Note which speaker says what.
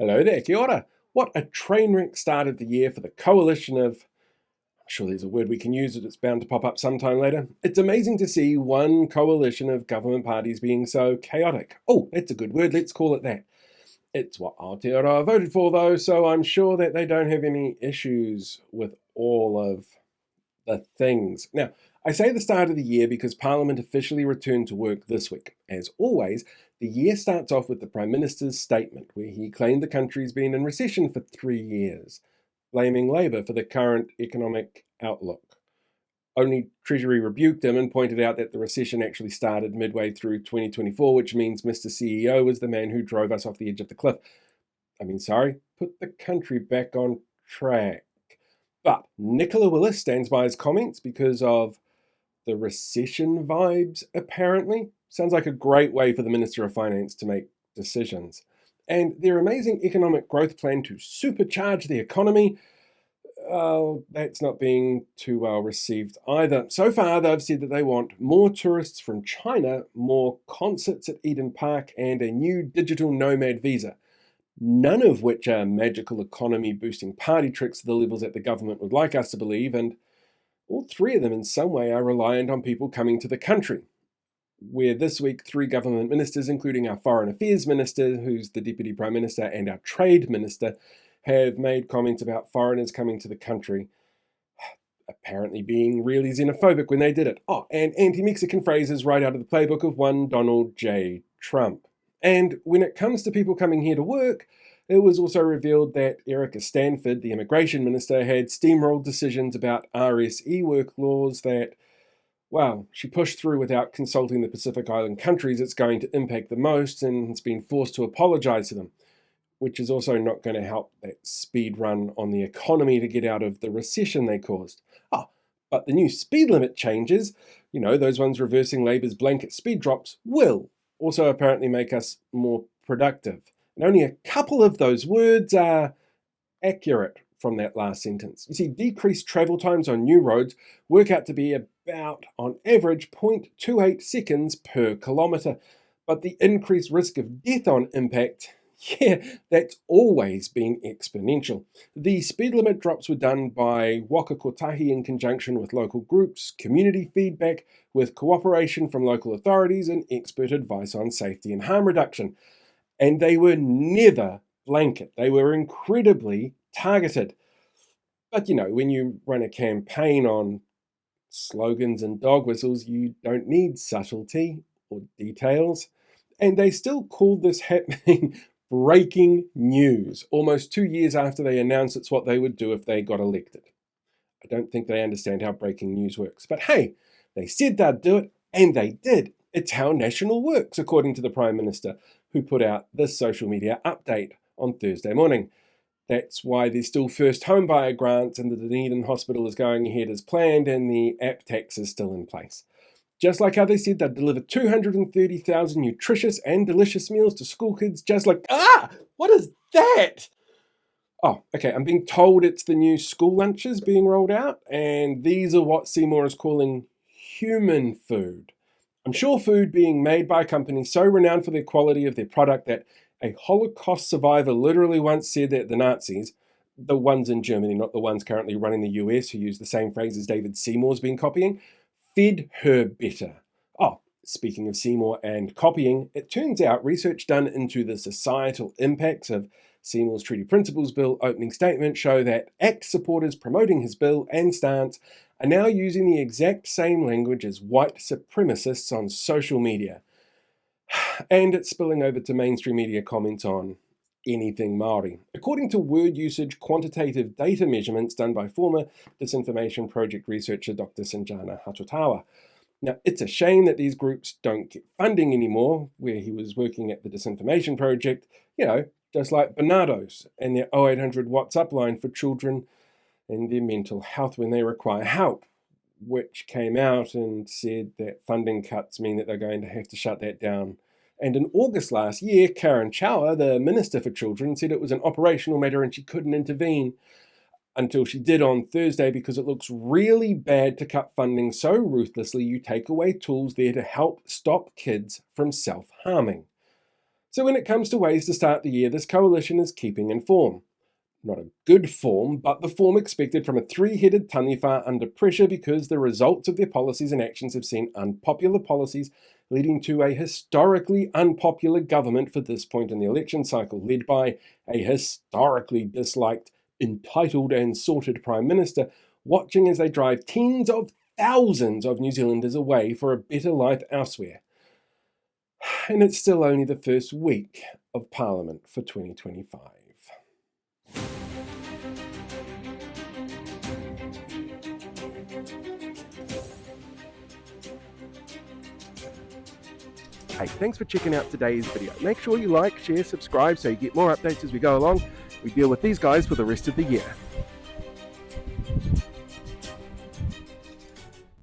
Speaker 1: Hello there, kia ora. What a train wreck start of the year for the coalition of. I'm sure there's a word we can use that it's bound to pop up sometime later. It's amazing to see one coalition of government parties being so chaotic. Oh, that's a good word, let's call it that. It's what Aotearoa voted for, though, so I'm sure that they don't have any issues with all of the things. Now, I say the start of the year because Parliament officially returned to work this week. As always, the year starts off with the Prime Minister's statement, where he claimed the country's been in recession for 3 years, blaming Labour for the current economic outlook. Only Treasury rebuked him and pointed out that the recession actually started midway through 2024, which means Mr. CEO was the man who drove us off the edge of the cliff. Put the country back on track. But Nicola Willis stands by his comments because of the recession vibes, apparently. Sounds like a great way for the Minister of Finance to make decisions. And their amazing economic growth plan to supercharge the economy, that's not being too well received either. So far, they've said that they want more tourists from China, more concerts at Eden Park, and a new digital nomad visa. None of which are magical economy boosting party tricks to the levels that the government would like us to believe, and all three of them in some way are reliant on people coming to the country. Where this week, three government ministers, including our Foreign Affairs Minister, who's the Deputy Prime Minister, and our Trade Minister, have made comments about foreigners coming to the country, apparently being really xenophobic when they did it. Oh, and anti-Mexican phrases right out of the playbook of one Donald J. Trump. And when it comes to people coming here to work, it was also revealed that Erica Stanford, the immigration minister, had steamrolled decisions about RSE work laws that, well, she pushed through without consulting the Pacific Island countries it's going to impact the most, and has been forced to apologize to them, which is also not going to help that speed run on the economy to get out of the recession they caused. Oh, but the new speed limit changes, those ones reversing Labour's blanket speed drops, will also apparently make us more productive. And only a couple of those words are accurate from that last sentence. You see, decreased travel times on new roads work out to be about, on average, 0.28 seconds per kilometre. But the increased risk of death on impact, that's always been exponential. The speed limit drops were done by Waka Kotahi in conjunction with local groups, community feedback, with cooperation from local authorities and expert advice on safety and harm reduction. And they were never blanket. They were incredibly targeted. But when you run a campaign on slogans and dog whistles, you don't need subtlety or details. And they still called this happening breaking news almost 2 years after they announced it's what they would do if they got elected. I don't think they understand how breaking news works. But hey, they said they'd do it, and they did. It's how national works, according to the Prime Minister, who put out this social media update on Thursday morning. That's why there's still first home buyer grants, and the Dunedin Hospital is going ahead as planned, and the app tax is still in place. Just like how they said they'd deliver 230,000 nutritious and delicious meals to school kids, what is that? Oh, okay, I'm being told it's the new school lunches being rolled out, and these are what Seymour is calling human food. I'm sure food being made by a company so renowned for the quality of their product that a Holocaust survivor literally once said that the Nazis, the ones in Germany, not the ones currently running the US who use the same phrase as David Seymour's been copying, fed her better. Oh, speaking of Seymour and copying, it turns out research done into the societal impacts of Seymour's Treaty Principles Bill opening statement show that ACT supporters promoting his bill and stance are now using the exact same language as white supremacists on social media. And it's spilling over to mainstream media comments on anything Māori. According to word usage quantitative data measurements done by former Disinformation Project researcher Dr. Sinjana Hatotawa. Now, it's a shame that these groups don't get funding anymore, where he was working at the Disinformation Project, just like Bernardo's and their 0800 WhatsApp line for children and their mental health when they require help, which came out and said that funding cuts mean that they're going to have to shut that down. And in August last year, Karen Chower, the Minister for Children, said it was an operational matter and she couldn't intervene until she did on Thursday because it looks really bad to cut funding so ruthlessly you take away tools there to help stop kids from self-harming. So when it comes to ways to start the year, this coalition is keeping in form. Not a good form, but the form expected from a three-headed taniwha under pressure because the results of their policies and actions have seen unpopular policies leading to a historically unpopular government for this point in the election cycle, led by a historically disliked, entitled and sorted Prime Minister, watching as they drive tens of thousands of New Zealanders away for a better life elsewhere. And it's still only the first week of Parliament for 2025. Hey, thanks for checking out today's video. Make sure you like, share, subscribe so you get more updates as we go along. We deal with these guys for the rest of the year.